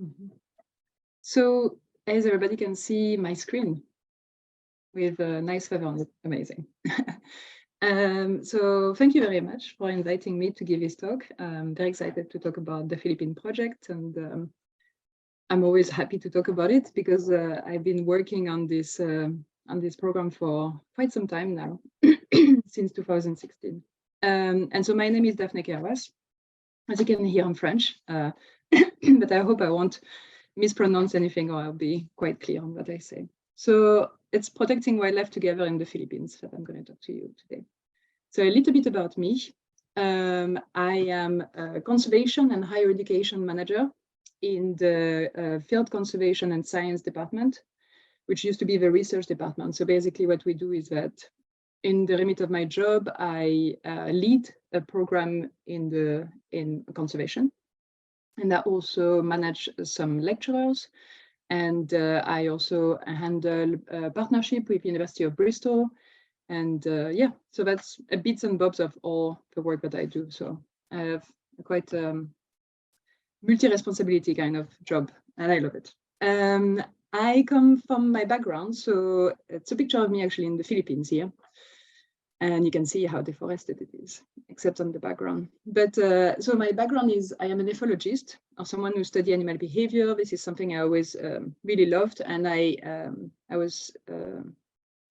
Mhm. So as everybody can see my screen with a nice feather on it, amazing. So thank you very much for inviting me to give this talk. I'm very excited to talk about the Philippine project, and I'm always happy to talk about it because I've been working on this program for quite some time now, since 2016. And so my name is Daphne Kerhoas. As you can hear, I'm French, but I hope I won't mispronounce anything, or I'll be quite clear on what I say. So it's protecting wildlife together in the Philippines that I'm going to talk to you today. So a little bit about me. I am a conservation and higher education manager in the field conservation and science department, which used to be the research department. So basically what we do is that in the remit of my job, I lead a program in conservation. And I also manage some lecturers. And I also handle a partnership with University of Bristol. And yeah, so that's a bits and bobs of all the work that I do. So I have a quite multi-responsibility kind of job, and I love it. I come from my background, so it's a picture of me actually in the Philippines here. And you can see how deforested it is, except on the background. But so my background is I am an ethologist, or someone who study animal behavior. This is something I always really loved, and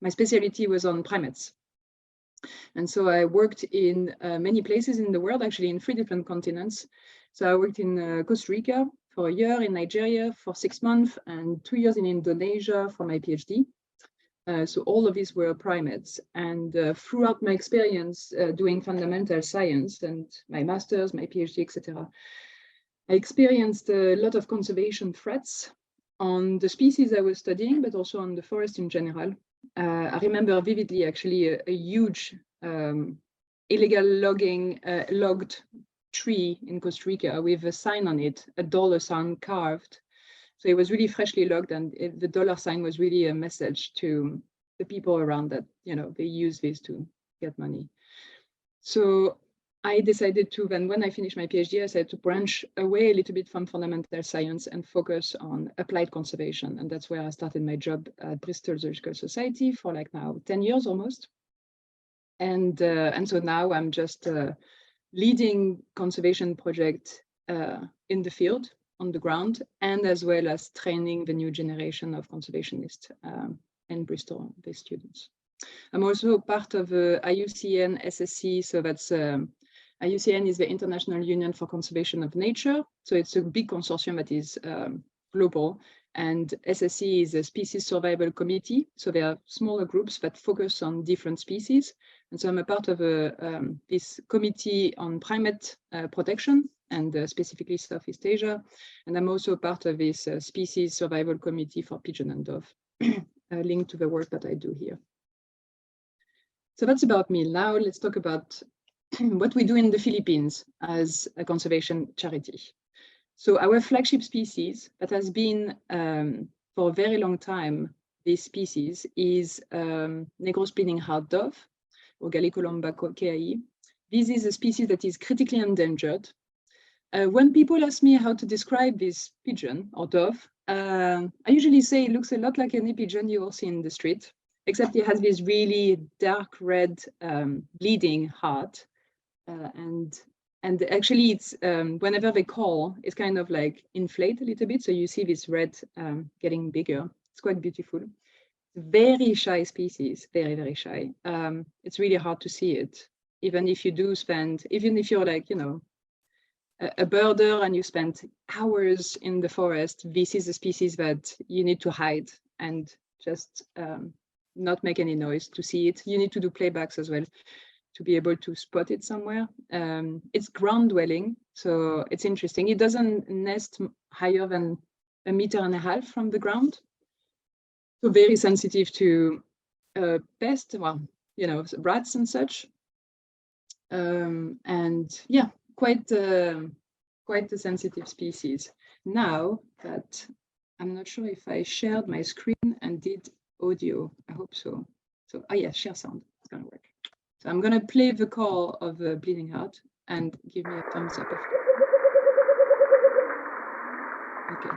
my specialty was on primates. And so I worked in many places in the world, actually in 3 different continents. So I worked in Costa Rica for a year, in Nigeria for 6 months, and 2 years in Indonesia for my PhD. So all of these were primates. And throughout my experience doing fundamental science and my master's, my PhD, etc., I experienced a lot of conservation threats on the species I was studying, but also on the forest in general. I remember vividly, actually, a huge illegal logged tree in Costa Rica with a sign on it, a dollar sign carved. So it was really freshly logged, and the dollar sign was really a message to the people around that, you know, they use this to get money. So I decided to, then when I finished my PhD, I said to branch away a little bit from fundamental science and focus on applied conservation. And that's where I started my job at Bristol Zoological Society for like now 10 years almost. And so now I'm just leading conservation project in the field, on the ground, and as well as training the new generation of conservationists in Bristol, the students. I'm also part of IUCN SSC, so that's IUCN is the International Union for Conservation of Nature. So it's a big consortium that is global, and SSC is a species survival committee. So there are smaller groups that focus on different species. And so I'm a part of this committee on primate protection, and specifically Southeast Asia. And I'm also part of this species survival committee for pigeon and dove, linked to the work that I do here. So that's about me. Now let's talk about what we do in the Philippines as a conservation charity. So our flagship species that has been for a very long time, this species is Negros Bleeding Heart Dove, or Gallicolomba keai. This is a species that is critically endangered. When people ask me how to describe this pigeon or dove, I usually say it looks a lot like any pigeon you will see in the street, except it has this really dark red bleeding heart. And actually it's, whenever they call, it's kind of like inflate a little bit. So you see this red getting bigger. It's quite beautiful. Very shy species, very, very shy. It's really hard to see it. Even if you do spend, even if you're like, you know, a birder and you spend hours in the forest, this is a species that you need to hide and just not make any noise to see it. You need to do playbacks as well to be able to spot it somewhere. It's ground dwelling, so it's interesting. It doesn't nest higher than 1.5 meters from the ground. So very sensitive to pests, well, you know, rats and such. And yeah, quite a sensitive species. Now that I'm not sure if I shared my screen and did audio, I hope so. So, yeah, share sound, it's gonna work. So I'm gonna play the call of the bleeding heart and give me a thumbs up. Okay.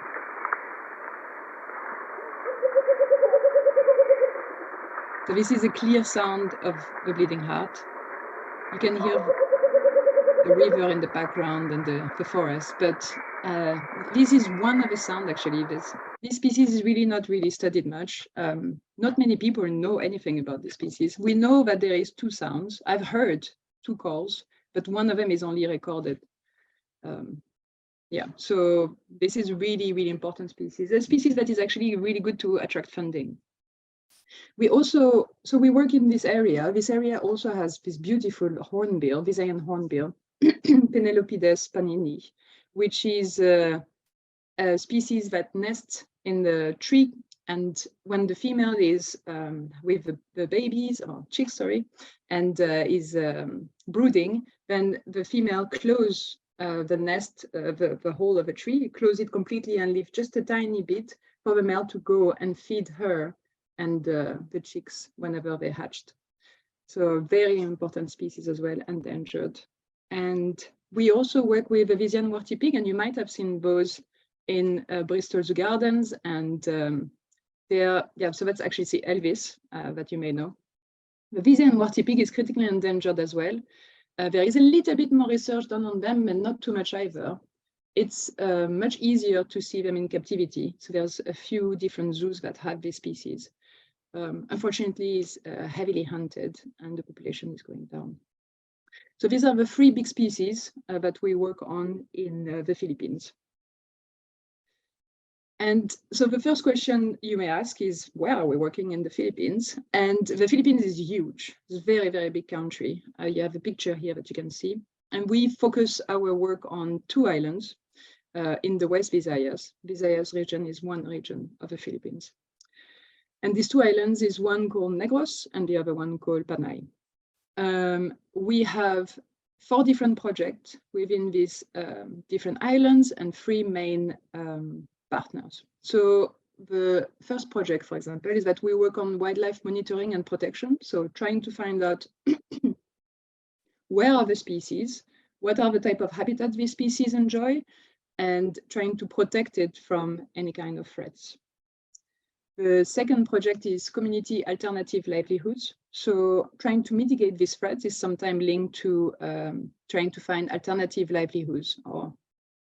So this is a clear sound of the bleeding heart. You can hear the river in the background and the forest, but this is one of the sound actually. This species is really not really studied much. Not many people know anything about this species. We know that there is 2 sounds. I've heard 2 calls, but one of them is only recorded. Yeah, so this is really, really important species. A species that is actually really good to attract funding. We also, so we work in this area. This area also has this beautiful hornbill, Visayan hornbill, Penelopides panini, which is a species that nests in the tree. And when the female is with the babies, or chicks, sorry, and is brooding, then the female closes the nest, the hole of a tree, close it completely and leave just a tiny bit for the male to go and feed her and the chicks whenever they hatched. So very important species as well, endangered. And we also work with the Visayan warty pig, and you might have seen those in Bristol Zoo Gardens. And so that's actually the Elvis that you may know. The Visayan warty pig is critically endangered as well. There is a little bit more research done on them, and not too much either. It's much easier to see them in captivity. So there's a few different zoos that have this species. Unfortunately, is heavily hunted and the population is going down. So these are the 3 big species that we work on in the Philippines. And so the first question you may ask is, where are we working in the Philippines? And the Philippines is huge. It's a very, very big country. You have a picture here that you can see. And we focus our work on 2 islands in the West Visayas. Visayas region is one region of the Philippines. And these 2 islands is one called Negros and the other one called Panay. We have 4 different projects within these different islands and 3 main partners. So the first project, for example, is that we work on wildlife monitoring and protection. So trying to find out where are the species, what are the type of habitats these species enjoy, and trying to protect it from any kind of threats. The second project is community alternative livelihoods. So trying to mitigate these threats is sometimes linked to trying to find alternative livelihoods or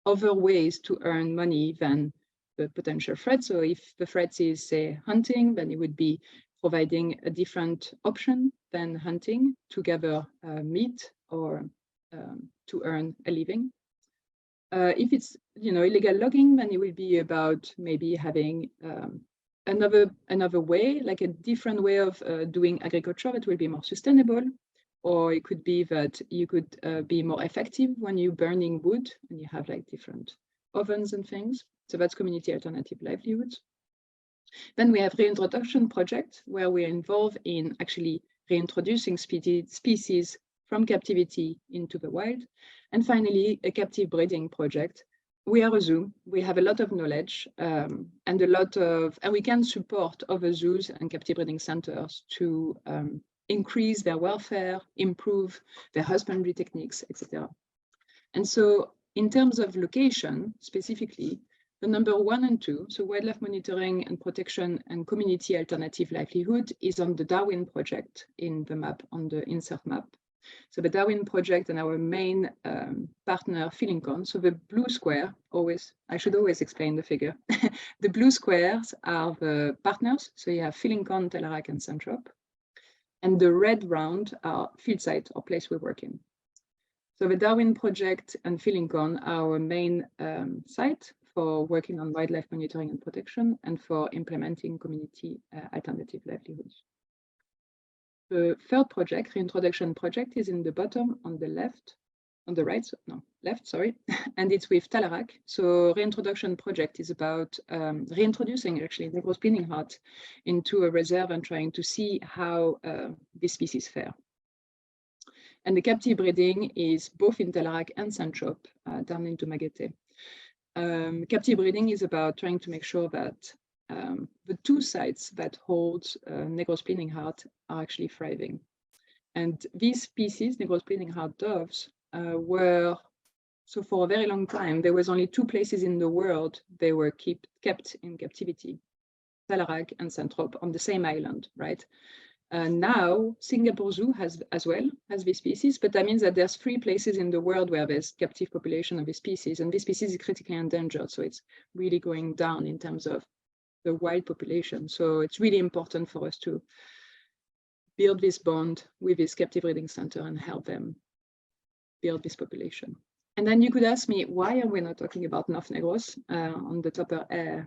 other ways to earn money than the potential threat. So if the threat is, say, hunting, then it would be providing a different option than hunting to gather meat or to earn a living. If it's illegal logging, then it will be about maybe having another way, like a different way of doing agriculture that will be more sustainable. Or it could be that you could be more effective when you're burning wood and you have like different ovens and things. So that's community alternative livelihoods. Then we have reintroduction project, where we're involved in actually reintroducing species from captivity into the wild. And finally, a captive breeding project. We are a zoo. We have a lot of knowledge and we can support other zoos and captive breeding centers to increase their welfare, improve their husbandry techniques, etc. And so in terms of location, specifically, the number 1 and 2, so wildlife monitoring and protection and community alternative livelihood, is on the Darwin project in the map, on the insert map. So the Darwin project and our main partner, Filincon. So the blue square, I should always explain the figure. The blue squares are the partners. So you have Filincon, Tellerac, and Centrop. And the red round are field site or place we work in. So the Darwin project and Filincon are our main site for working on wildlife monitoring and protection and for implementing community alternative livelihoods. The third project, reintroduction project, is in the bottom on the left, on the right, left, sorry, and it's with Tellerac. So reintroduction project is about reintroducing actually Negros Bleeding Heart into a reserve and trying to see how this species fare. And the captive breeding is both in Tellerac and Centrop down into Maguete. Captive breeding is about trying to make sure that the 2 sites that hold Negros Bleeding Heart are actually thriving. And these species, Negros Bleeding Heart doves, were So for a very long time, there was only 2 places in the world they were kept in captivity, Talarak and Saint-Tropez on the same island, right? Now, Singapore Zoo has this species, but that means that there's 3 places in the world where there's captive population of this species, and this species is critically endangered, so it's really going down in terms of the wild population. So it's really important for us to build this bond with this captive breeding center and help them build this population. And then you could ask me, why are we not talking about North Negros on the top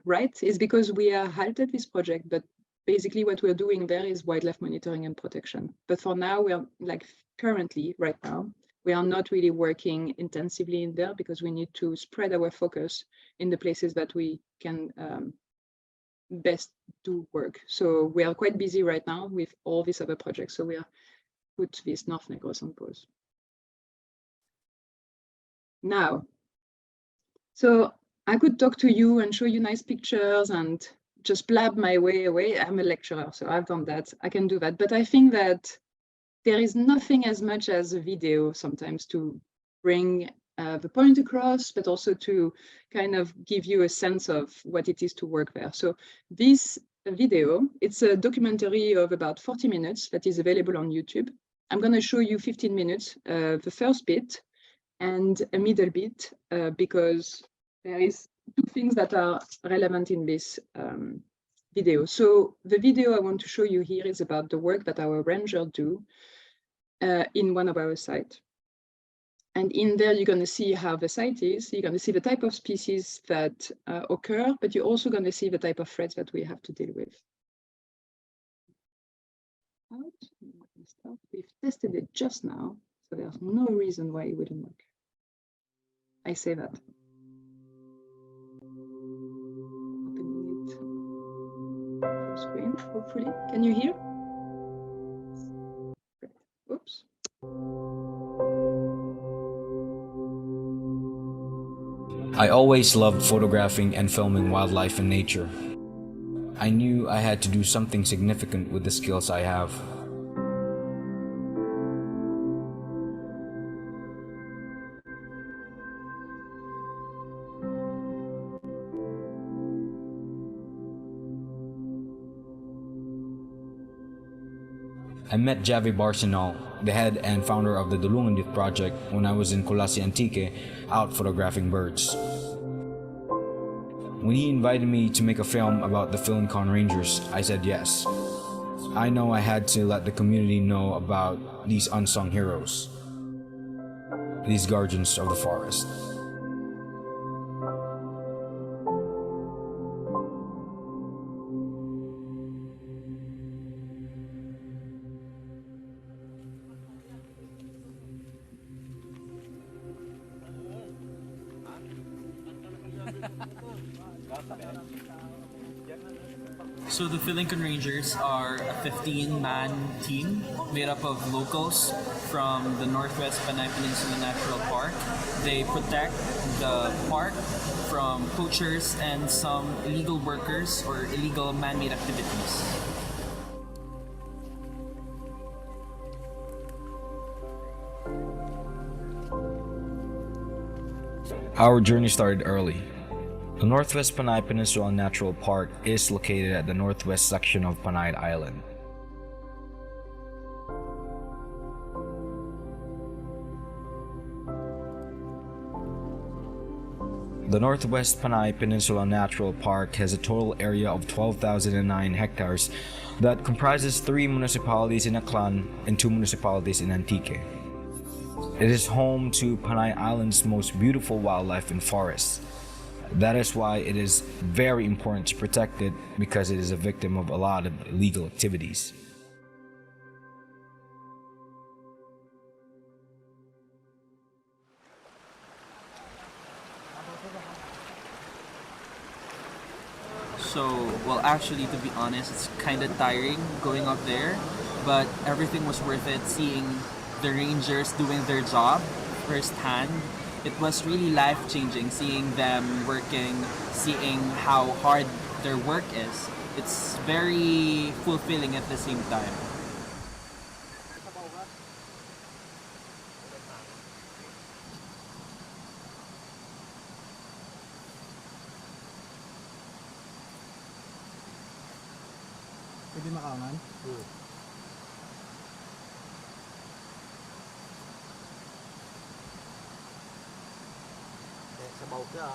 right? Is because we are halted this project, but basically what we're doing there is wildlife monitoring and protection. But for now, we are currently, right now, we are not really working intensively in there because we need to spread our focus in the places that we can best do work. So we are quite busy right now with all these other projects. So we are put this North Negros on pause. Now, so I could talk to you and show you nice pictures and just blab my way away. I'm a lecturer, so I've done that. I can do that. But I think that there is nothing as much as a video sometimes to bring the point across, but also to kind of give you a sense of what it is to work there. So this video, it's a documentary of about 40 minutes that is available on YouTube. I'm going to show you 15 minutes, the first bit, and a middle bit, because there is 2 things that are relevant in this video. So the video I want to show you here is about the work that our rangers do in one of our sites. And in there, you're going to see how the site is. You're going to see the type of species that occur, but you're also going to see the type of threats that we have to deal with. We've tested it just now, so there's no reason why it wouldn't work. I say that. Opening it full screen, hopefully. Can you hear? Oops. I always loved photographing and filming wildlife and nature. I knew I had to do something significant with the skills I have. I met Javi Barcinol, the head and founder of the Dulungandit project, when I was in Colasi Antique, out photographing birds. When he invited me to make a film about the Philincon Rangers, I said yes. I know I had to let the community know about these unsung heroes, these guardians of the forest. So the Philincon Rangers are a 15-man team made up of locals from the Northwest Panay Peninsula Natural Park. They protect the park from poachers and some illegal workers or illegal man-made activities. Our journey started early. The Northwest Panay Peninsula Natural Park is located at the northwest section of Panay Island. The Northwest Panay Peninsula Natural Park has a total area of 12,009 hectares that comprises 3 municipalities in Aklan and 2 municipalities in Antique. It is home to Panay Island's most beautiful wildlife and forests. That is why it is very important to protect it, because it is a victim of a lot of illegal activities. So, well, actually, to be honest, it's kind of tiring going up there, but everything was worth it. Seeing the rangers doing their job firsthand, it was really life-changing seeing them working, seeing how hard their work is. It's very fulfilling at the same time. Pwede makaangan? Sabaw siya.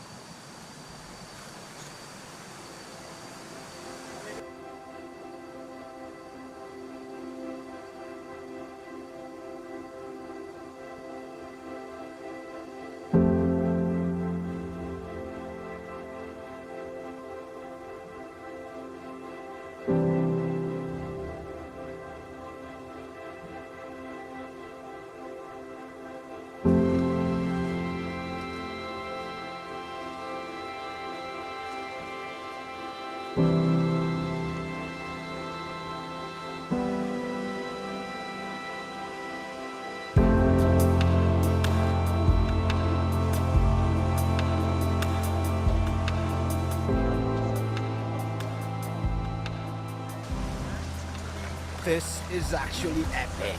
This is actually epic.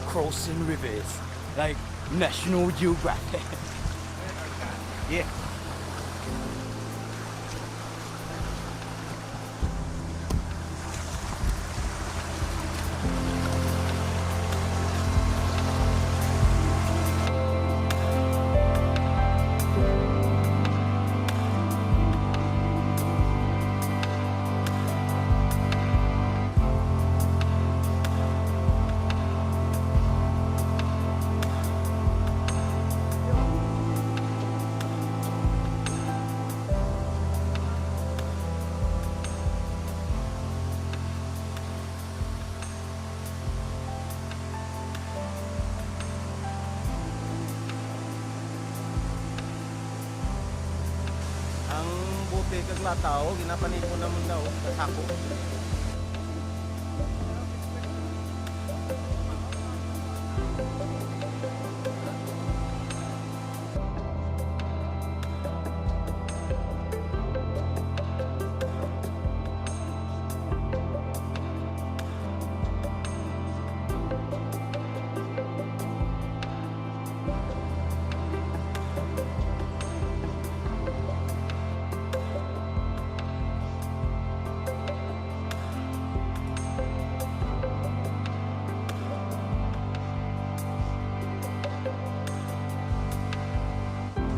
Crossing rivers, like National Geographic. Yeah. Ang bote kag lataw, ginapanin mo naman daw sa sako.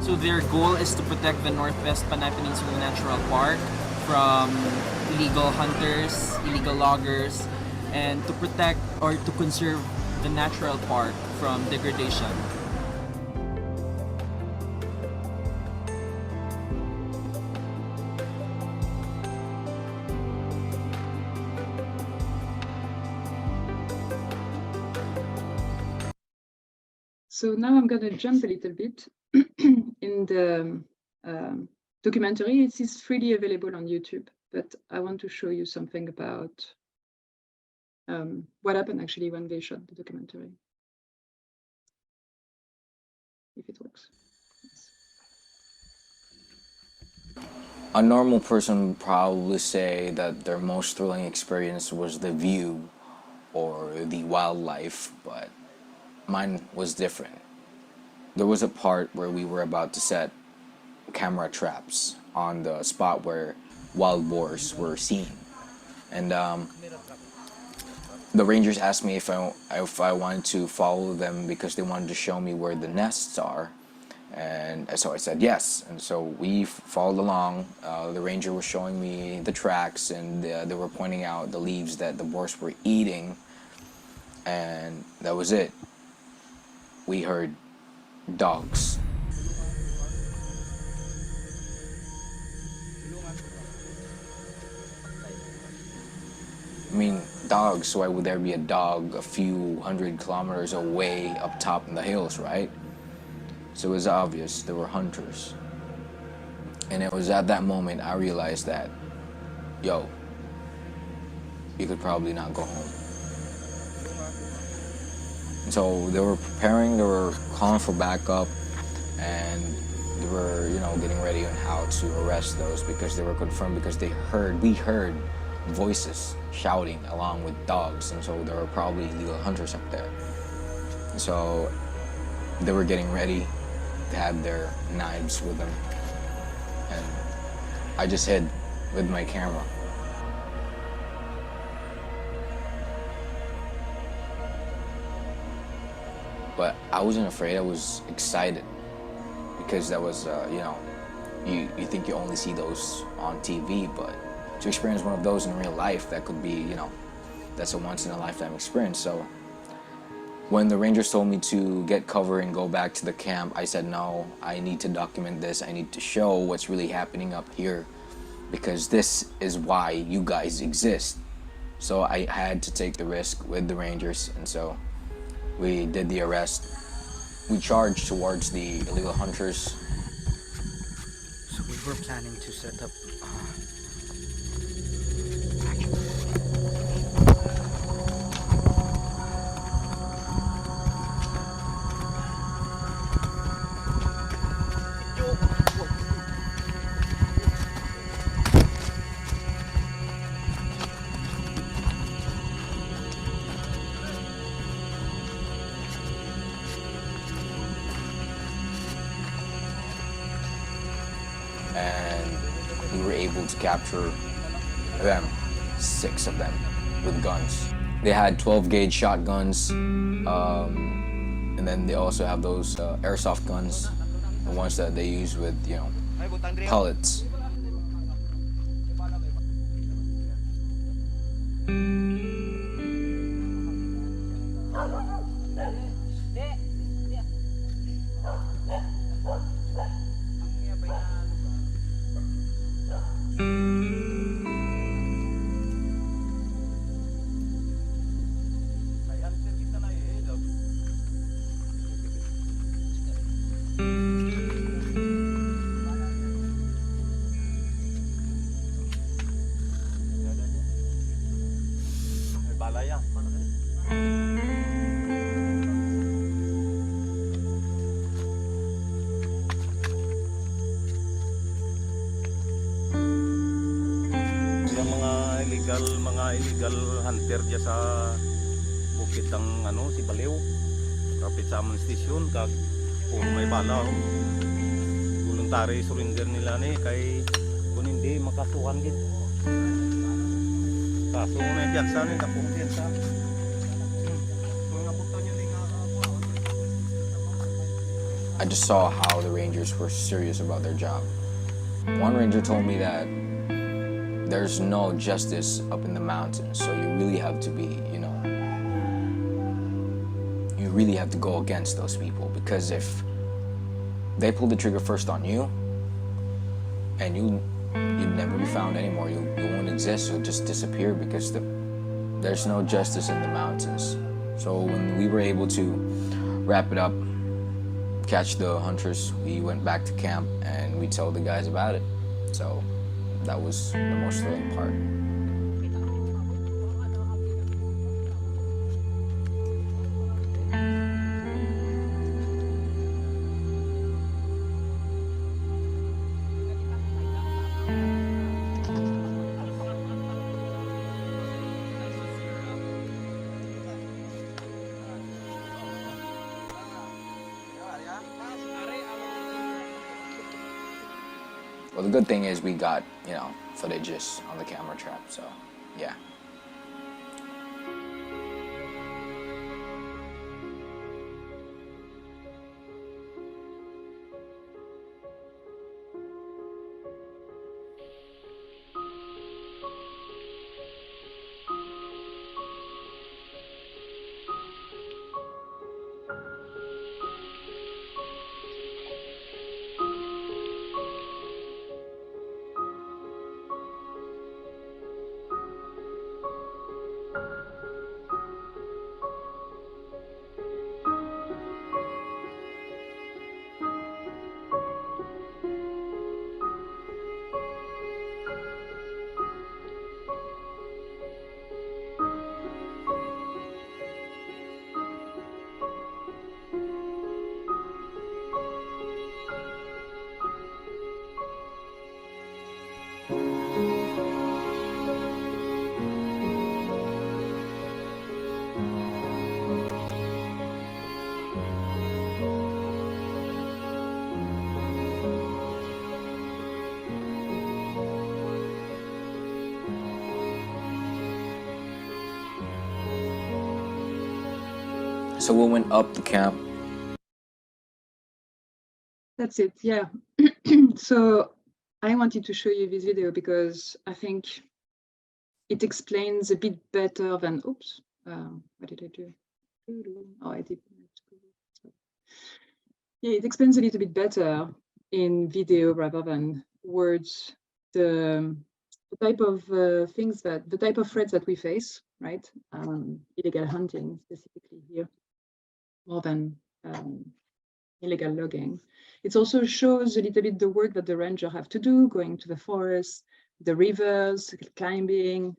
So their goal is to protect the Northwest Panay Peninsula Natural Park from illegal hunters, illegal loggers, and to protect or to conserve the natural park from degradation. So now I'm going to jump a little bit in the documentary. It is freely available on YouTube, but I want to show you something about what happened actually when they shot the documentary. If it works. A normal person would probably say that their most thrilling experience was the view or the wildlife, but mine was different. There was a part where we were about to set camera traps on the spot where wild boars were seen. And the rangers asked me if I wanted to follow them because they wanted to show me where the nests are. And so I said yes. And so we followed along. The ranger was showing me the tracks, and they were pointing out the leaves that the boars were eating. And that was it. We heard dogs. I mean, dogs, why would there be a dog a few hundred kilometers away up top in the hills, right? So it was obvious there were hunters. And it was at that moment I realized that, yo, you could probably not go home. And so they were preparing, they were calling for backup, and they were, getting ready on how to arrest those because they were confirmed because we heard voices shouting along with dogs, and so there were probably illegal hunters up there. And so they were getting ready. They had their knives with them, and I just hid with my camera. but I wasn't afraid. I was excited because that was, you think you only see those on TV, but to experience one of those in real life, that could be, that's a once in a lifetime experience. So when the rangers told me to get cover and go back to the camp, I said, no, I need to document this. I need to show what's really happening up here, because this is why you guys exist. So I had to take the risk with the rangers, and so we did the arrest. We charged towards the illegal hunters. So we were planning to set up and we were able to capture them, 6 of them, with guns. They had 12-gauge shotguns, and then they also have those airsoft guns, the ones that they use with, pellets. Mga illegal hunter dyan sa bukit ng si Baliw, kapit sa amon station, kag puro may bala. Voluntary surrender nila ni kay kung hindi makasuhan gid. Kaso may piyansa ni tapong piyansa. I just saw how the rangers were serious about their job. One ranger told me that there's no justice up in the mountains, so you really have to be, you really have to go against those people, because if they pull the trigger first on you, and you'd never be found anymore, you won't exist, you'll just disappear, because there's no justice in the mountains. So when we were able to wrap it up, catch the hunters, we went back to camp and we told the guys about it. So that was the most thrilling part. Well, the good thing is we got, footages on the camera trap, so yeah. So we went up the camp that's it. Yeah. So I wanted to show you this video because I think it explains a bit better than, oops, what did I do? Oh, I did. Yeah, it explains a little bit better in video rather than words, the type of things that, the type of threats that we face, right? Illegal hunting specifically here, more than illegal logging. It also shows a little bit the work that the ranger have to do, going to the forest, the rivers, climbing.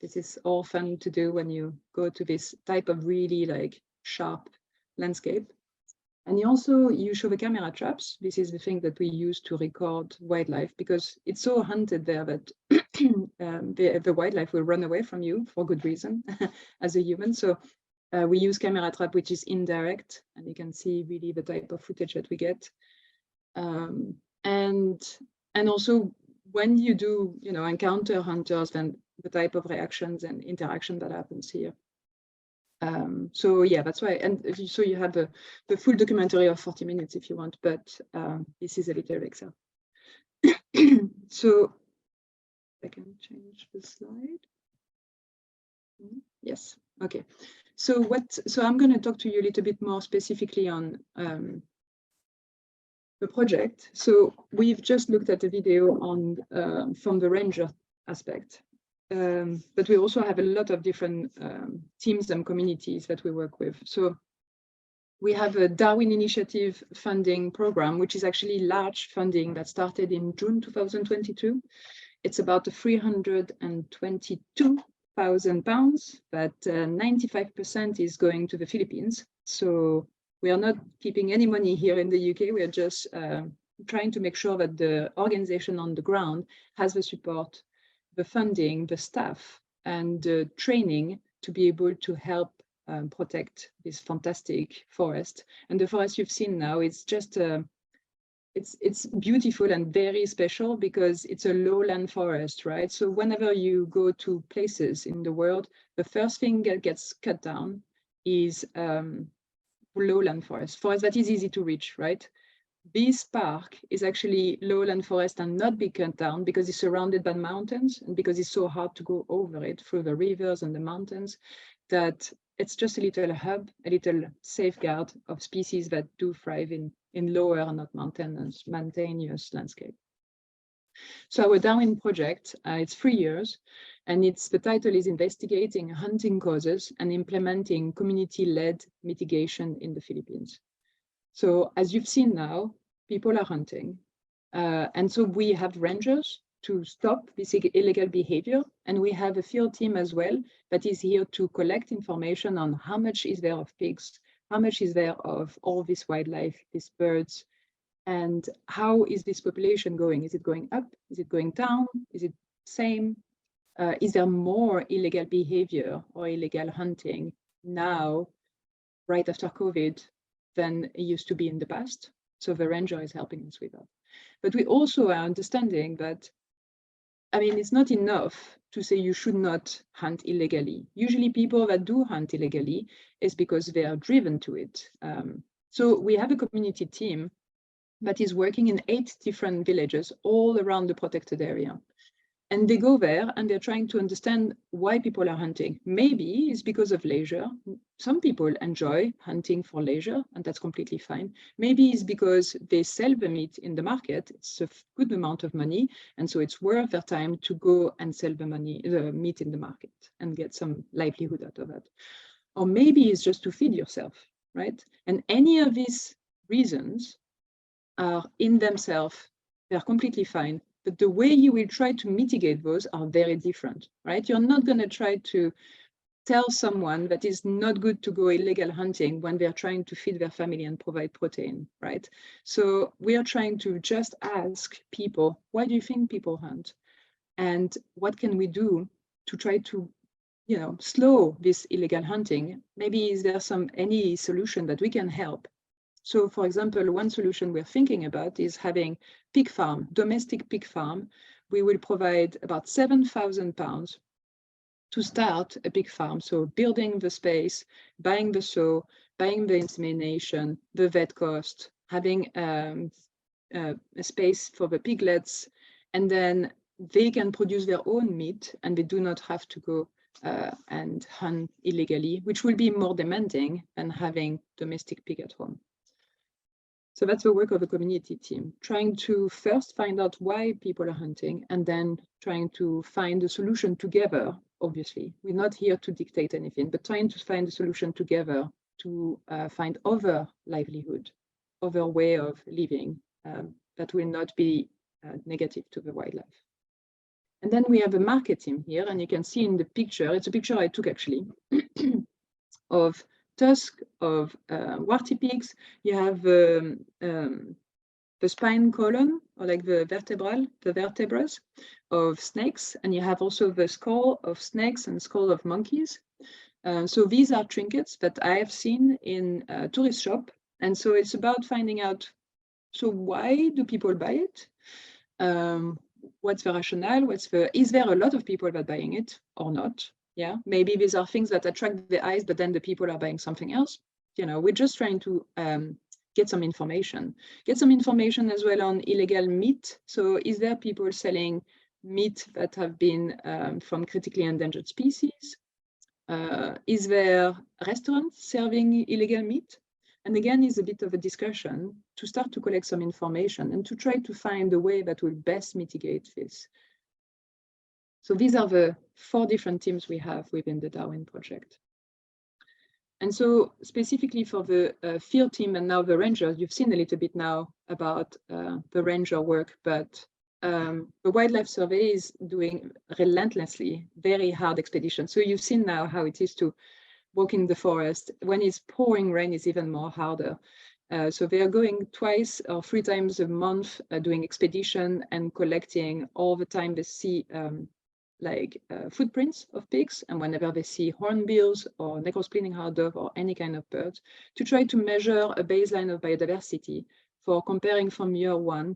This is all fun to do when you go to this type of really like sharp landscape. And you show the camera traps. This is the thing that we use to record wildlife because it's so hunted there that the wildlife will run away from you for good reason as a human. So we use camera trap, which is indirect, and you can see really the type of footage that we get. And also when you do, encounter hunters, then the type of reactions and interaction that happens here. So yeah, that's why. And so you have the full documentary of 40 minutes if you want, but this is a little excerpt. So I can change the slide. Yes. Okay. So I'm going to talk to you a little bit more specifically on the project. So we've just looked at the video on from the ranger aspect. But we also have a lot of different teams and communities that we work with. So we have a Darwin Initiative funding program, which is actually large funding that started in June 2022. It's about £322,000, but 95% is going to the Philippines. So we are not keeping any money here in the UK. We are just trying to make sure that the organization on the ground has the support, the funding, the staff, and the training to be able to help protect this fantastic forest. And the forest you've seen now, it's just it's beautiful and very special because it's a lowland forest, right? So whenever you go to places in the world, the first thing that gets cut down is lowland forest that is easy to reach, right? This park is actually lowland forest and not be cut down because it's surrounded by mountains and because it's so hard to go over it through the rivers and the mountains that it's just a little hub, a little safeguard of species that do thrive in lower, not mountainous landscape. So our Darwin project, it's 3 years, and the title is Investigating Hunting Causes and Implementing Community-Led Mitigation in the Philippines. So as you've seen now, people are hunting. And so we have rangers to stop this illegal behavior. And we have a field team as well that is here to collect information on how much is there of pigs, how much is there of all this wildlife, these birds, and how is this population going? Is it going up? Is it going down? Is it same? Is there more illegal behavior or illegal hunting now, right after COVID, than it used to be in the past? So the ranger is helping us with that. But we also are understanding that, I mean, it's not enough to say you should not hunt illegally. Usually people that do hunt illegally is because they are driven to it. So we have a community team that is working in 8 different villages all around the protected area. And they go there and they're trying to understand why people are hunting. Maybe it's because of leisure. Some people enjoy hunting for leisure, and that's completely fine. Maybe it's because they sell the meat in the market. It's a good amount of money, and so it's worth their time to go and sell the meat in the market and get some livelihood out of it. Or maybe it's just to feed yourself, right? And any of these reasons are in themselves, they're completely fine. But the way you will try to mitigate those are very different, right? You're not going to try to tell someone that it's not good to go illegal hunting when they're trying to feed their family and provide protein, right? So we are trying to just ask people, why do you think people hunt? And what can we do to try to, slow this illegal hunting? Maybe is there any solution that we can help? So, for example, one solution we're thinking about is having pig farm, domestic pig farm. We will provide about £7,000 to start a pig farm. So building the space, buying the sow, buying the insemination, the vet cost, having a space for the piglets, and then they can produce their own meat and they do not have to go and hunt illegally, which will be more demanding than having domestic pig at home. So that's the work of the community team, trying to first find out why people are hunting and then trying to find a solution together. Obviously, we're not here to dictate anything, but trying to find a solution together to find other livelihood, other way of living that will not be negative to the wildlife. And then we have a market team here, and you can see in the picture, it's a picture I took actually, of tusk of warty pigs. You have the spine column, or like the vertebrae of snakes, and you have also the skull of snakes and skull of monkeys. So these are trinkets that I have seen in a tourist shop, and so it's about finding out, so why do people buy it? What's the rationale? Is there a lot of people that are buying it or not? Yeah, maybe these are things that attract the eyes, but then the people are buying something else. You know, we're just trying to get some information as well on illegal meat. So is there people selling meat that have been from critically endangered species? Is there restaurants serving illegal meat? And again, is a bit of a discussion to start to collect some information and to try to find a way that will best mitigate this. So these are the 4 different teams we have within the Darwin project. And so specifically for the field team and now the rangers, you've seen a little bit now about the ranger work, but the wildlife survey is doing relentlessly very hard expeditions. So you've seen now how it is to walk in the forest. When it's pouring rain, it's even more harder. So they are going 2 or 3 times a month doing expedition and collecting all the time. They see footprints of pigs, and whenever they see hornbills or Negros Bleeding Heart Dove or any kind of bird, to try to measure a baseline of biodiversity for comparing from year 1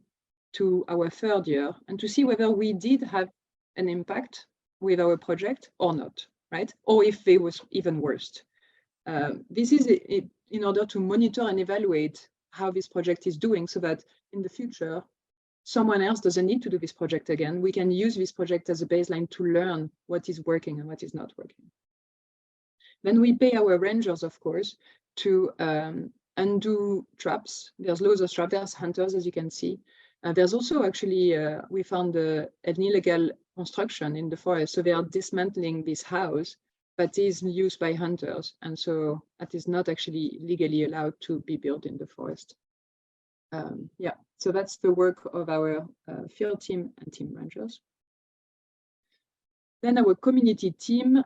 to our 3rd year, and to see whether we did have an impact with our project or not, right? Or if they was even worse. This is in order to monitor and evaluate how this project is doing, so that in the future, someone else doesn't need to do this project again. We can use this project as a baseline to learn what is working and what is not working. Then we pay our rangers, of course, to undo traps. There's loads of traps. There's hunters, as you can see. There's also actually, we found an illegal construction in the forest. So they are dismantling this house that is used by hunters. And so that is not actually legally allowed to be built in the forest. Yeah, so that's the work of our field team and team rangers. Then our community team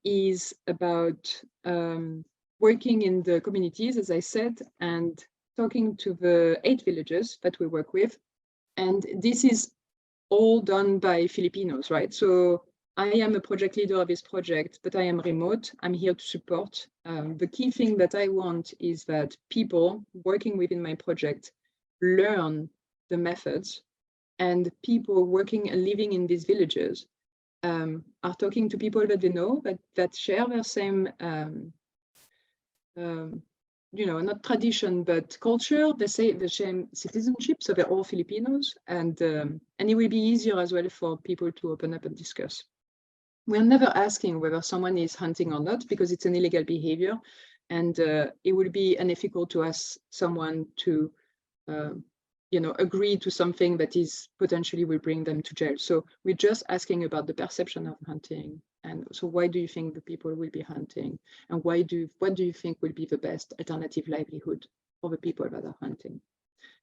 is about working in the communities, as I said, and talking to the 8 villages that we work with. And this is all done by Filipinos, right? So I am a project leader of this project, but I am remote. I'm here to support. The key thing that I want is that people working within my project learn the methods, and people working and living in these villages are talking to people that they know, that share their same, not tradition, but culture. They say the same citizenship, so they're all Filipinos, and it will be easier as well for people to open up and discuss. We're never asking whether someone is hunting or not, because it's an illegal behavior, and it would be unethical to ask someone to agree to something that is potentially will bring them to jail. So we're just asking about the perception of hunting. And so why do you think the people will be hunting? And what do you think will be the best alternative livelihood for the people that are hunting?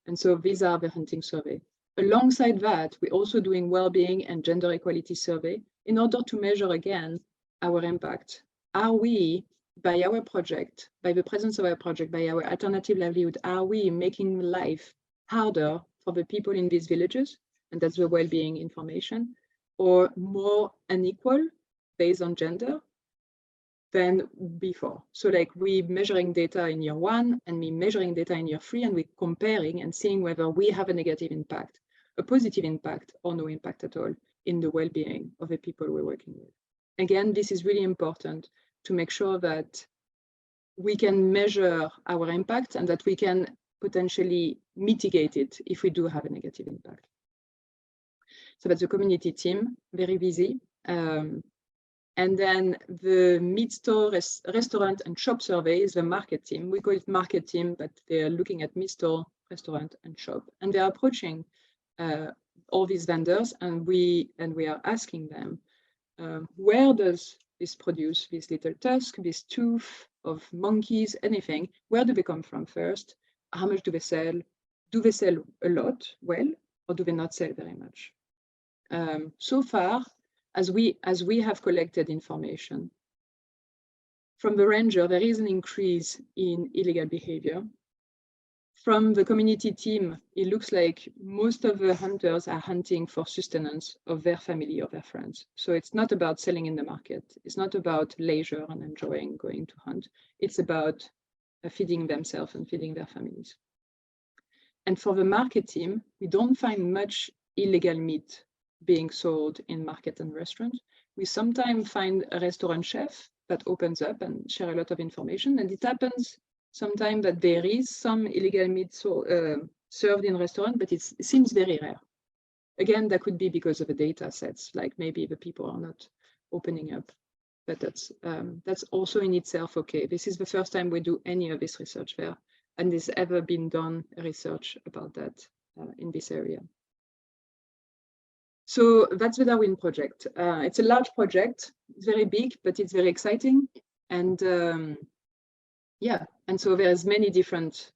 And so these are the hunting survey. Alongside that, we're also doing well-being and gender equality survey in order to measure again our impact. Are we, by our project, by the presence of our project, by our alternative livelihood, are we making life harder for the people in these villages? And that's the well-being information, or more unequal based on gender than before. So like we measuring data in year 1 and we measuring data in year 3, and we're comparing and seeing whether we have a negative impact, a positive impact, or no impact at all in the well-being of the people we're working with. Again, this is really important to make sure that we can measure our impact and that we can potentially mitigate it if we do have a negative impact. So that's the community team, very busy. And then the mid-store restaurant and shop survey is the market team. We call it market team, but they're looking at mid-store, restaurant, and shop. And they're approaching all these vendors, and we are asking them, where does this produce, this little tusk, this tooth of monkeys, anything, where do they come from first? How much do they sell? Do they sell a lot, well, or do they not sell very much? So far, as we have collected information from the ranger, there is an increase in illegal behavior. From the community team, it looks like most of the hunters are hunting for sustenance of their family or their friends. So it's not about selling in the market. It's not about leisure and enjoying going to hunt. It's about feeding themselves and feeding their families. And for the market team, we don't find much illegal meat being sold in market and restaurants. We sometimes find a restaurant chef that opens up and share a lot of information. And it happens sometimes that there is some illegal meat served in restaurant, but it seems very rare. Again, that could be because of the data sets, like maybe the people are not opening up. But that's also in itself okay. This is the first time we do any of this research there, and there's ever been done research about that in this area. So that's the Darwin project. It's a large project. It's very big, but it's very exciting. And yeah, and so there's many different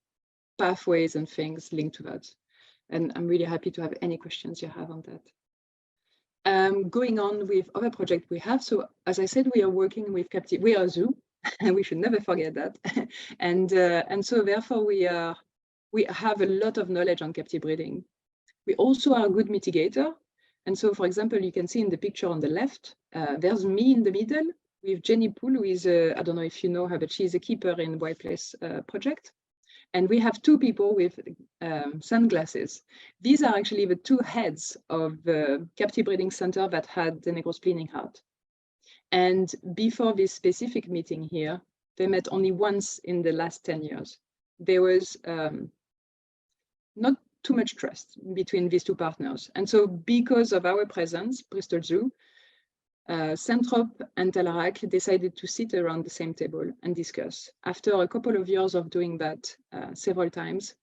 pathways and things linked to that. And I'm really happy to have any questions you have on that. Going on with other projects we have. So as I said, we are working with captive. We are a zoo, and we should never forget that. And so therefore we have a lot of knowledge on captive breeding. We also are a good mitigator. And so, for example, you can see in the picture on the left, there's me in the middle with Jenny Poole, who is, I don't know if you know her, but she's a keeper in Wild Place project. And we have two people with sunglasses. These are actually the two heads of the captive breeding center that had the Negros Bleeding Heart. And before this specific meeting here, they met only once in the last 10 years. There was not too much trust between these two partners. And so because of our presence, Bristol Zoo, Centrop and Telerak decided to sit around the same table and discuss. After a couple of years of doing that several times,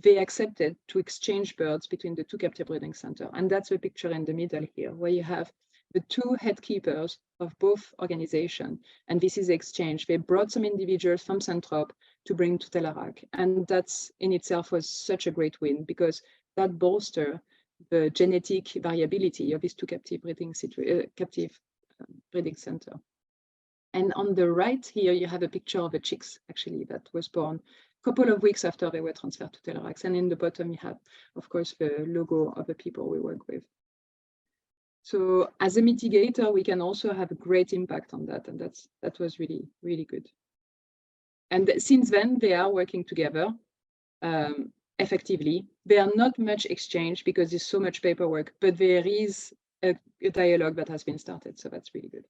they accepted to exchange birds between the two captive breeding centers. And that's the picture in the middle here, where you have the two head keepers of both organizations. And this is exchange. They brought some individuals from Centrop to bring to Telerak. And that's in itself was such a great win, because that bolstered the genetic variability of these two captive breeding center. And on the right here, you have a picture of the chicks, actually, that was born a couple of weeks after they were transferred to Telerak. And in the bottom, you have, of course, the logo of the people we work with. So as a mitigator, we can also have a great impact on that. And that was really, really good. And since then, they are working together effectively. There are not much exchange because there's so much paperwork, but there is a dialogue that has been started. So that's really good.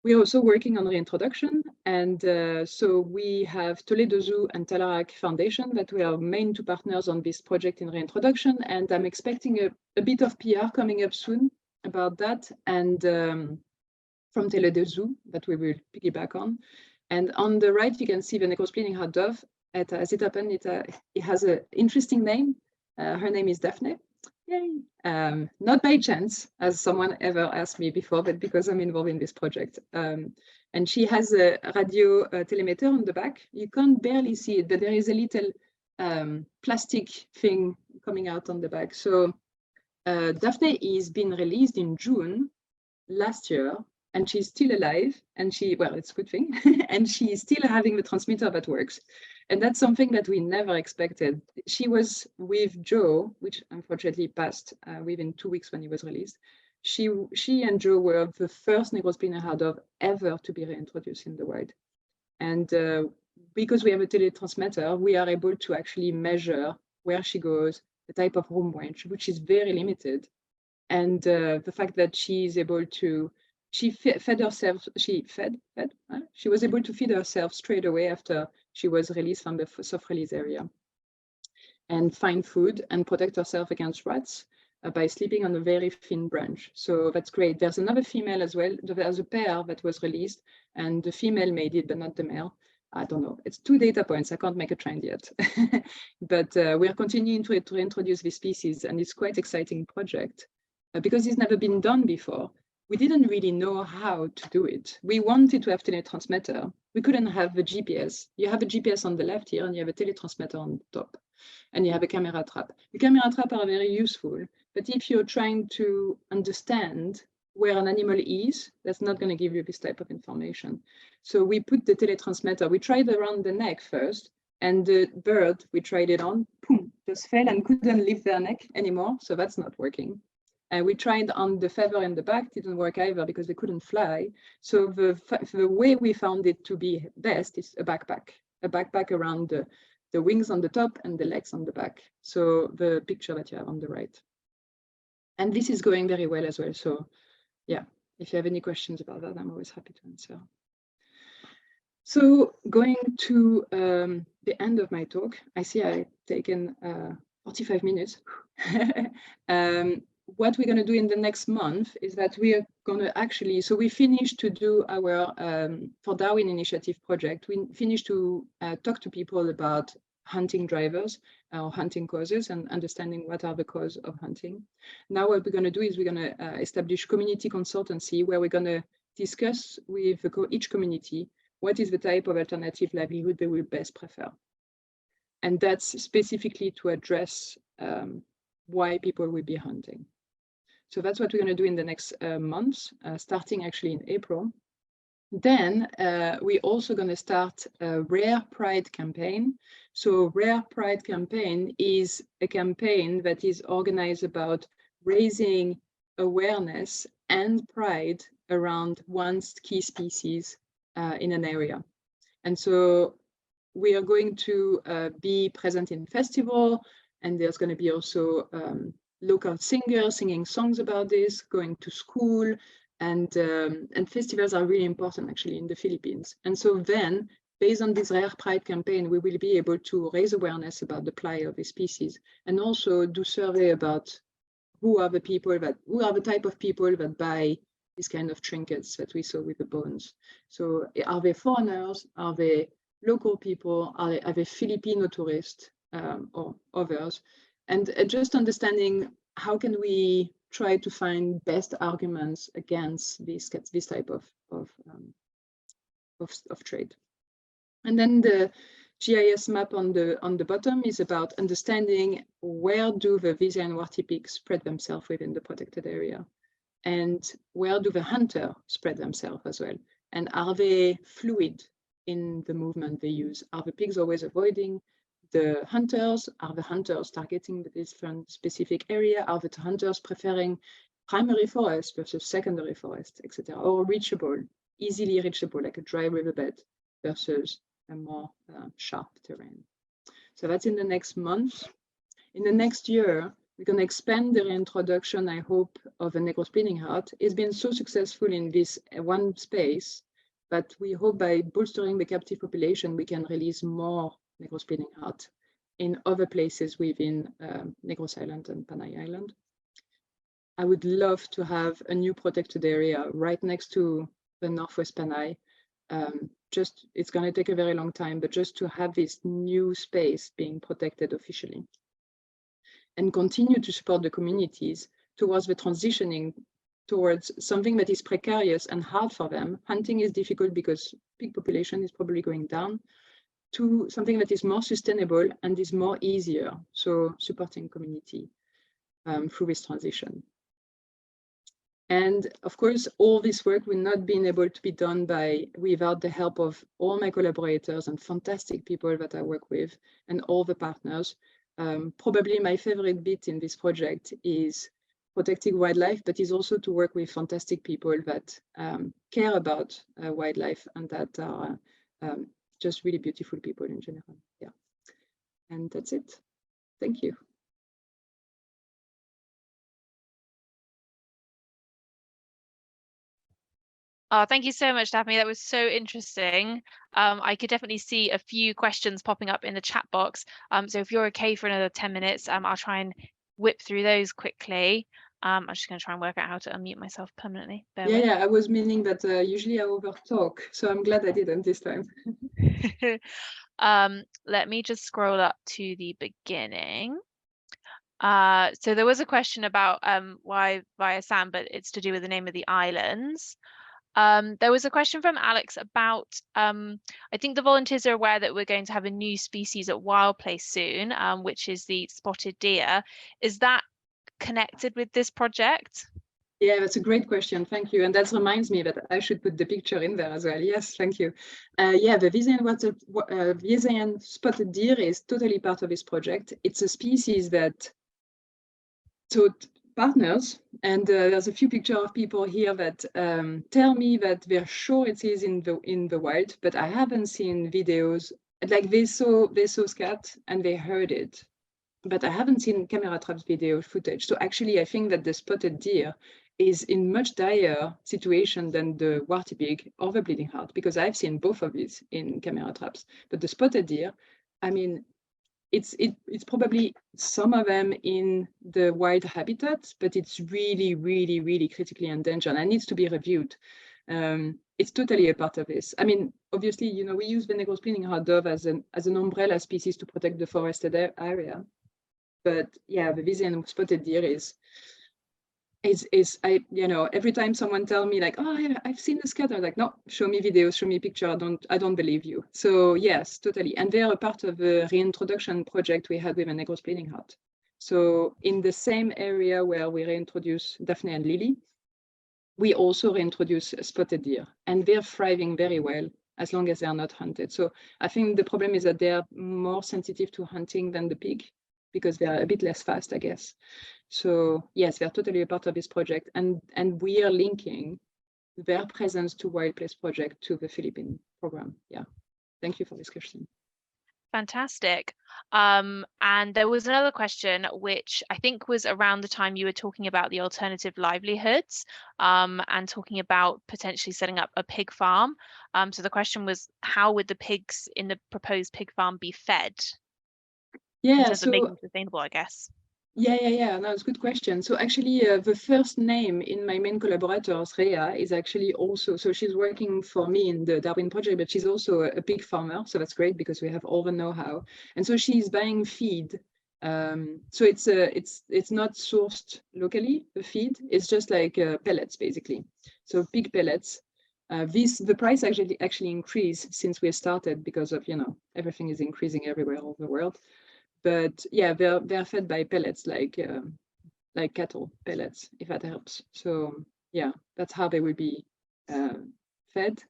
We're also working on reintroduction. And so we have Toledo Zoo and Telerak Foundation that we are main two partners on this project in reintroduction. And I'm expecting a bit of PR coming up soon about that. And from Toledo Zoo that we will piggyback on. And on the right, you can see the Negros Bleeding Heart Dove. As it happened, it has an interesting name. Her name is Daphne. Yay! Not by chance, as someone ever asked me before, but because I'm involved in this project. And she has a radio telemeter on the back. You can't barely see it, but there is a little plastic thing coming out on the back. So Daphne is been released in June last year, and she's still alive. And well, it's a good thing. And she is still having the transmitter that works. And that's something that we never expected. She was with Joe, which unfortunately passed within 2 weeks when he was released. She and Joe were the first Negros Bleeding Heart Dove ever to be reintroduced in the wild. And because we have a teletransmitter, we are able to actually measure where she goes, the type of home range, which is very limited. And the fact that she is able to, she was able to feed herself straight away after she was released from the soft release area, and find food and protect herself against rats by sleeping on a very thin branch. So that's great. There's another female as well. There's a pair that was released, and the female made it, but not the male. I don't know. It's 2 data points. I can't make a trend yet. But we're continuing to introduce this species, and it's quite exciting project because it's never been done before. We didn't really know how to do it. We wanted to have teletransmitter. We couldn't have a GPS. You have a GPS on the left here, and you have a teletransmitter on the top, and you have a camera trap. The camera trap are very useful, but if you're trying to understand where an animal is, that's not going to give you this type of information. So we put the teletransmitter. We tried around the neck first, and the bird we tried it on, boom, just fell and couldn't lift their neck anymore. So that's not working. And we tried on the feather in the back, didn't work either because they couldn't fly. So the way we found it to be best is a backpack around the wings on the top and the legs on the back. So the picture that you have on the right. And this is going very well as well. So yeah, if you have any questions about that, I'm always happy to answer. So going to the end of my talk, I see I've taken 45 minutes. What we're going to do in the next month is that we are going to actually, so we finished to do our, for Darwin Initiative project, we finished to talk to people about hunting drivers or hunting causes and understanding what are the causes of hunting. Now what we're going to do is we're going to establish community consultancy where we're going to discuss with each community what is the type of alternative livelihood they will best prefer. And that's specifically to address why people will be hunting. So that's what we're going to do in the next months, starting actually in April. Then we're also going to start a Rare Pride campaign. So Rare Pride campaign is a campaign that is organized about raising awareness and pride around one key species in an area. And so we are going to be present in festival, and there's going to be also local singers singing songs about this, going to school, and festivals are really important actually in the Philippines. And so then, based on this Rare Pride campaign, we will be able to raise awareness about the plight of the species and also do survey about who are the type of people that buy these kind of trinkets that we saw with the bones. So are they foreigners? Are they local people? Are they Filipino tourists or others? And just understanding how can we try to find best arguments against this type of trade. And then the GIS map on the bottom is about understanding where do the Visa and Warty pigs spread themselves within the protected area, and where do the hunters spread themselves as well, and are they fluid in the movement they use? Are the pigs always avoiding the hunters? Are the hunters targeting the different specific area? Are the hunters preferring primary forest versus secondary forest, etc., or reachable, easily reachable, like a dry riverbed versus a more sharp terrain? So that's in the next month. In the next year, we're going to expand the reintroduction, I hope, of a Negros Bleeding Heart. It's been so successful in this one space, but we hope by bolstering the captive population, we can release more Negros Bleeding Heart in other places within Negros Island and Panay Island. I would love to have a new protected area right next to the Northwest Panay. It's going to take a very long time, but just to have this new space being protected officially and continue to support the communities towards the transitioning towards something that is precarious and hard for them. Hunting is difficult because pig population is probably going down, to something that is more sustainable and is more easier. So supporting community through this transition. And of course, all this work will not be able to be done without the help of all my collaborators and fantastic people that I work with and all the partners. Probably my favorite bit in this project is protecting wildlife, but is also to work with fantastic people that care about wildlife and that are just really beautiful people in general. Yeah, and that's it. Thank you. Oh, thank you so much, Daphne. That was so interesting. I could definitely see a few questions popping up in the chat box. So if you're okay for another 10 minutes, I'll try and whip through those quickly. I'm just going to try and work out how to unmute myself permanently. Bear with. Yeah, I was meaning that usually I overtalk, so I'm glad I didn't this time. Let me just scroll up to the beginning. So there was a question about why via Sam, but it's to do with the name of the islands. There was a question from Alex about, I think the volunteers are aware that we're going to have a new species at Wild Place soon, which is the spotted deer. Is that connected with this project? Yeah, that's a great question. Thank you. And that reminds me that I should put the picture in there as well. Yes, thank you. Yeah, the Visayan spotted deer is totally part of this project. It's a species that, so partners, and there's a few pictures of people here that tell me that they're sure it is in the wild, but I haven't seen videos. Like they saw scat and they heard it, but I haven't seen camera traps video footage. So actually, I think that the spotted deer is in much dire situation than the warty pig or the bleeding heart, because I've seen both of these in camera traps. But the spotted deer, I mean, it's probably some of them in the wild habitat, but it's really, really, really critically endangered and needs to be reviewed. It's totally a part of this. I mean, obviously, you know, we use the Negros Bleeding Heart Dove as an umbrella species to protect the forested area. But yeah, the Visayan spotted deer is you know, every time someone tell me like, oh, I've seen the scat, I'm like, no, show me videos, show me picture. I don't believe you. So yes, totally. And they are a part of the reintroduction project we had with a Negros Bleeding Heart. So in the same area where we reintroduce Daphne and Lily, we also reintroduce spotted deer, and they're thriving very well as long as they are not hunted. So I think the problem is that they are more sensitive to hunting than the pig, because they are a bit less fast, I guess. So yes, they're totally a part of this project, and we are linking their presence to Wild Place project to the Philippine program. Yeah, thank you for this question. Fantastic. And there was another question, which I think was around the time you were talking about the alternative livelihoods and talking about potentially setting up a pig farm. So the question was, how would the pigs in the proposed pig farm be fed? In Yeah, terms of making it sustainable, I guess. Yeah. No, it's a good question. So actually, the first name in my main collaborators, Rhea, is actually also, so she's working for me in the Darwin project, but she's also a pig farmer. So that's great because we have all the know-how. And so she's buying feed. So it's not sourced locally, the feed. It's just like pellets, basically. So pig pellets. The price actually increased since we started because of, you know, everything is increasing everywhere all over the world. But yeah, they're fed by pellets, like cattle pellets, if that helps. So yeah, that's how they will be fed,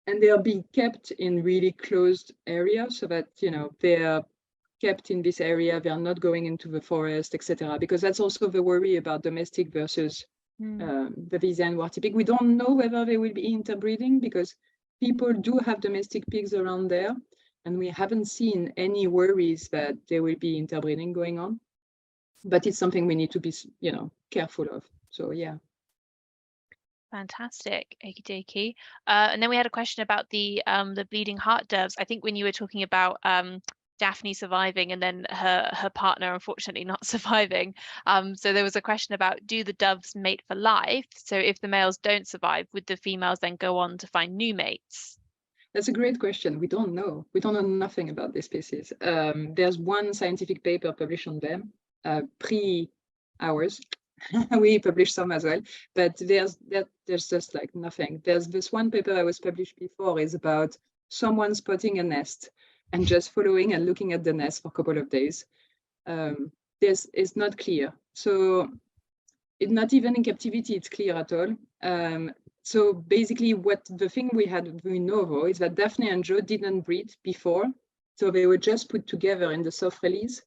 and they'll be kept in really closed areas so that, you know, they're kept in this area. They're not going into the forest, etc. Because that's also the worry about domestic versus the Visayan warty pig. We don't know whether they will be interbreeding, because people do have domestic pigs around there. And we haven't seen any worries that there will be interbreeding going on, but it's something we need to be, you know, careful of. So yeah. Fantastic, okie dokie. And then we had a question about the bleeding heart doves. I think when you were talking about Daphne surviving and then her partner unfortunately not surviving. So there was a question about, do the doves mate for life? So if the males don't survive, would the females then go on to find new mates? That's a great question. We don't know. We don't know nothing about this species. There's one scientific paper published on them, pre-ours. We published some as well, but there's just like nothing. There's this one paper that was published before is about someone spotting a nest and just following and looking at the nest for a couple of days. It's not clear. So it's not even in captivity, it's clear at all. So basically the thing we know though is that Daphne and Joe didn't breed before. So they were just put together in the soft release,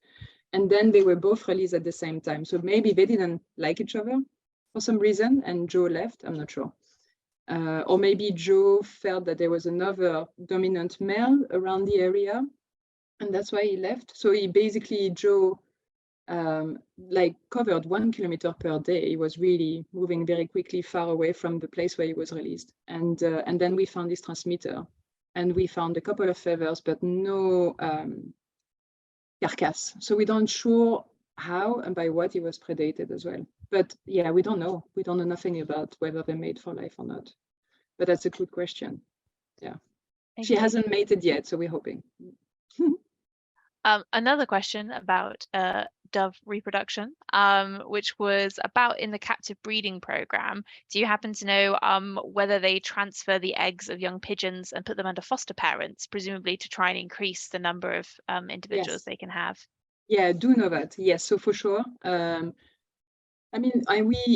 and then they were both released at the same time. So maybe they didn't like each other for some reason and Joe left, I'm not sure. Or maybe Joe felt that there was another dominant male around the area and that's why he left. So Joe like covered 1 kilometer per day. He was really moving very quickly far away from the place where he was released. And then we found his transmitter, and we found a couple of feathers, but no carcass. So we don't sure how and by what he was predated as well. But yeah, we don't know. We don't know nothing about whether they're made for life or not. But that's a good question. Yeah. She Okay. hasn't mated yet, so we're hoping. Another question about dove reproduction, which was about in the captive breeding program. Do you happen to know whether they transfer the eggs of young pigeons and put them under foster parents, presumably to try and increase the number of individuals Yes. they can have? Yeah, I do know that. Yes, so for sure. I mean,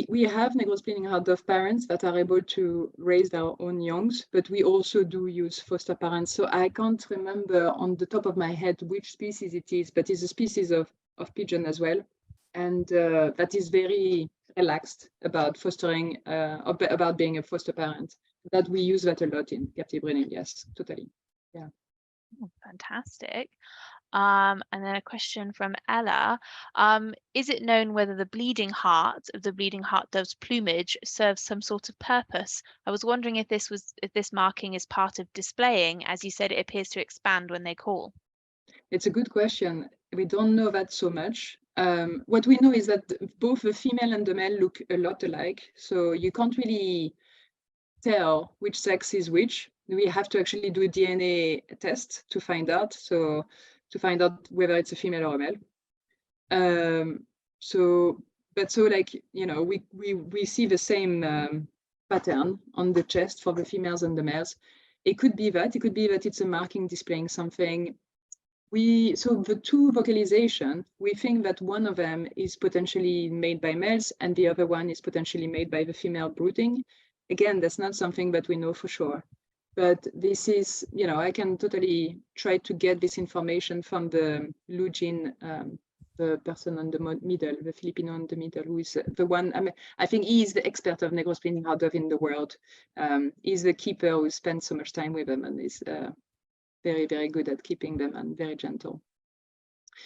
we have Negros Bleeding Heart Dove parents that are able to raise their own youngs, but we also do use foster parents. So I can't remember on the top of my head which species it is, but it's a species of pigeon as well. And that is very relaxed about fostering, about being a foster parent. That we use that a lot in captive breeding. Yes, totally. Yeah. Oh, fantastic. And then a question from Ella. Is it known whether the bleeding heart of the bleeding heart dove's plumage serves some sort of purpose? I was wondering if this marking is part of displaying, as you said, it appears to expand when they call. It's a good question. We don't know that so much. What we know is that both the female and the male look a lot alike. So you can't really tell which sex is which. We have to actually do a DNA test to find out. So to find out whether it's a female or a male. So like, you know, we see the same pattern on the chest for the females and the males. It could be that it's a marking displaying something. So the two vocalization, we think that one of them is potentially made by males and the other one is potentially made by the female brooding. Again, that's not something that we know for sure. But this is, you know, I can totally try to get this information from the Lujin, the person on the middle, the Filipino on the middle, who is the one, I think he is the expert of Negros Bleeding Heart Dove in the world. He's the keeper who spends so much time with them and is very, very good at keeping them and very gentle.